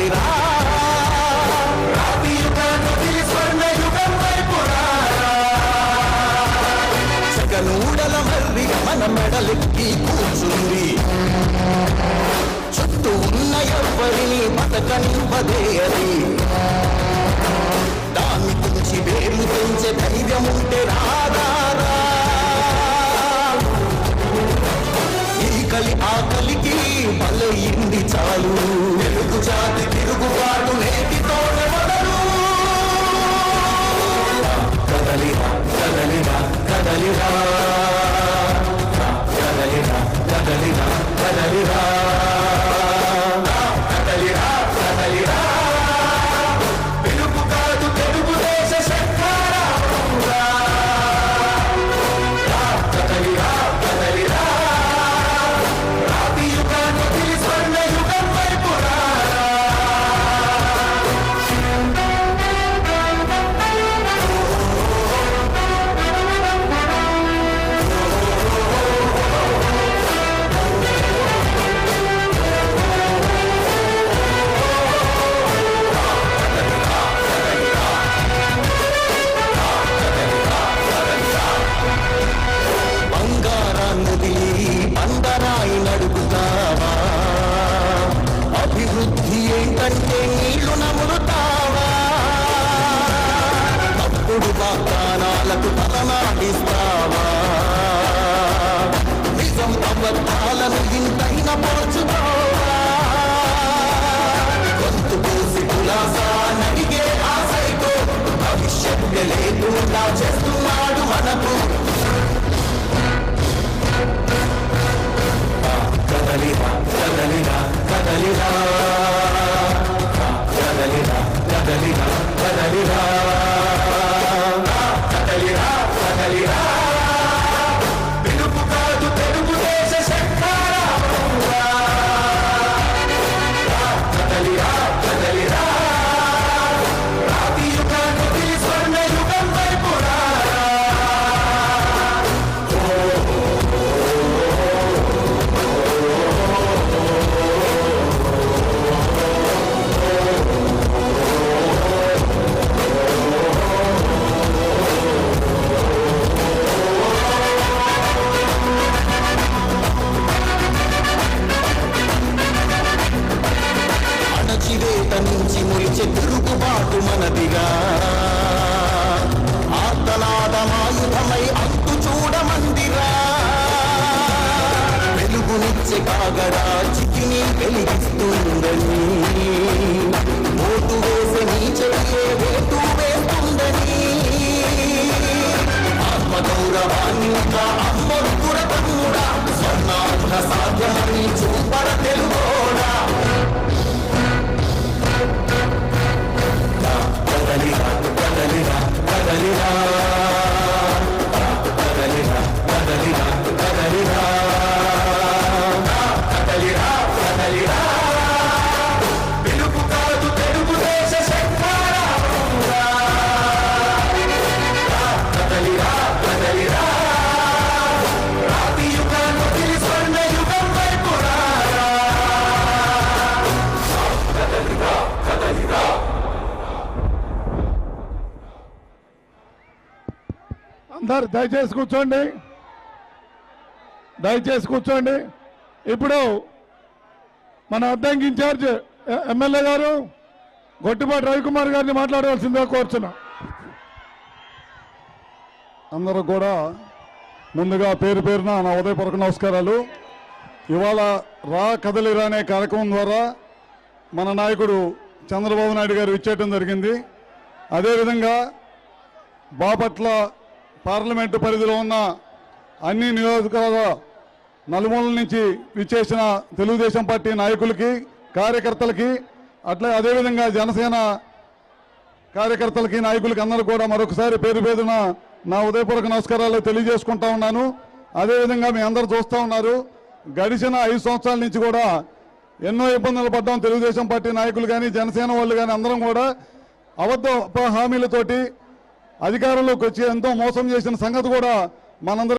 కదలిరా రాతి యుగాన్ని వదిలి స్వర్ణ యుగం వైపు రారా జగనూడల మర్రి మన మెడలెక్కి కూర్చుంది చుట్టూ ఉన్న ఎవ్వరిని బతకనివ్వదే అది దాన్ని తుంచి వేర్లు పెంచే ధైర్యం ఉంటే రాదారా ఈ కలి ఆకలికి బలయింది చాలు తెలుగు జాతి తిరుగుబాటు నేటితోనే మొదలు కదలిరా కదలిరా కదలిరా కదలిరా కదలిరా కదలిరా కదలిరా కదలిరా పిలుపు కాదు తెలుగుదేశ శంకరాభరణుడా కదలిరా కదలిరా రాతి యుగాన్ని వదిలి స్వర్ణ యుగం వైపు రారా బంగారాన్ని బండరాయి నడుపుతావా అభివృద్ధి ఏంటంటే నీళ్లు నములుతావా తప్పుడు వాగ్దానాలకు తలనాడిస్తావా నిజం అబద్ధాలను ఇంతైన పోల్చుతావా గొంతు పూసి కులాసా నడిగే ఆశతో భవిష్యత్తు లేకుండా చేస్తున్నాడు మనకు కదలిరా కదలిరా కదలిరా కదలిరా కదలిరా కదలిరా కదలిరా కదలిరా పిలుపు కాదు తెలుగుదేశ శంకరాభరణుడా కదలిరా కదలిరా రాతి యుగాన్ని వదిలి స్వర్ణ యుగం వైపు రారా అణచివేత నుంచి మొలిచే తిరుగుబాటు మనదిగా ఆర్తనాదమాయుధమై అంతు చూడమందిరా వెలుగునిచ్చే కాగడా చితిని వెలిగిస్తుందని ఓటు వేసే నీ చెయ్యే వేటు వేస్తుందని ఆత్మగౌరవాన్ని ఇంకా అమ్మొక్కుర తమ్ముడా స్వర్ణాంధ్ర సాధ్యమని చూపర తెలుగోడా కదలిరా కదలిరా కదలిరా కదలిరా కదలిరా కదలిరా కదలిరా కదలిరా పిలుపు కాదు తెలుగుదేశ శంకరాభరణుడా కదలిరా కదలిరా రాతి యుగాన్ని వదిలి స్వర్ణ యుగం వైపు రారా కదలిరా కదలిరా అందరు దయచేసి కూర్చోండి దయచేసి కూర్చోండి ఇప్పుడు మన అద్దంకి ఇన్ఛార్జ్ ఎమ్మెల్యే గారు గొట్టిపాటి రవికుమార్ గారిని మాట్లాడవలసిందిగా కోరుచున్నాం. అందరూ కూడా ముందుగా పేరు పేరున నా ఉదయపూర్వక నమస్కారాలు. ఇవాళ రా కదలిరా అనే కార్యక్రమం ద్వారా మన నాయకుడు చంద్రబాబు నాయుడు గారు ఇచ్చేయటం జరిగింది. అదేవిధంగా బాపట్ల పార్లమెంటు పరిధిలో ఉన్న అన్ని నియోజకవర్గ నలుమూలల నుంచి విచ్చేసిన తెలుగుదేశం పార్టీ నాయకులకి కార్యకర్తలకి అదేవిధంగా జనసేన కార్యకర్తలకి నాయకులకి అందరూ కూడా మరొకసారి పేరు పేరున నా ఉదయపూర్వక నమస్కారాలు తెలియజేసుకుంటా ఉన్నాను. అదేవిధంగా మీ అందరూ చూస్తూ ఉన్నారు, గడిచిన 5 సంవత్సరాల నుంచి కూడా ఎన్నో ఇబ్బందులు పడ్డాం. తెలుగుదేశం పార్టీ నాయకులు కానీ జనసేన వాళ్ళు కానీ అందరం కూడా అబద్ధ హామీలతోటి అధికారంలోకి వచ్చి ఎంతో మోసం చేసిన సంగతి కూడా మనందరం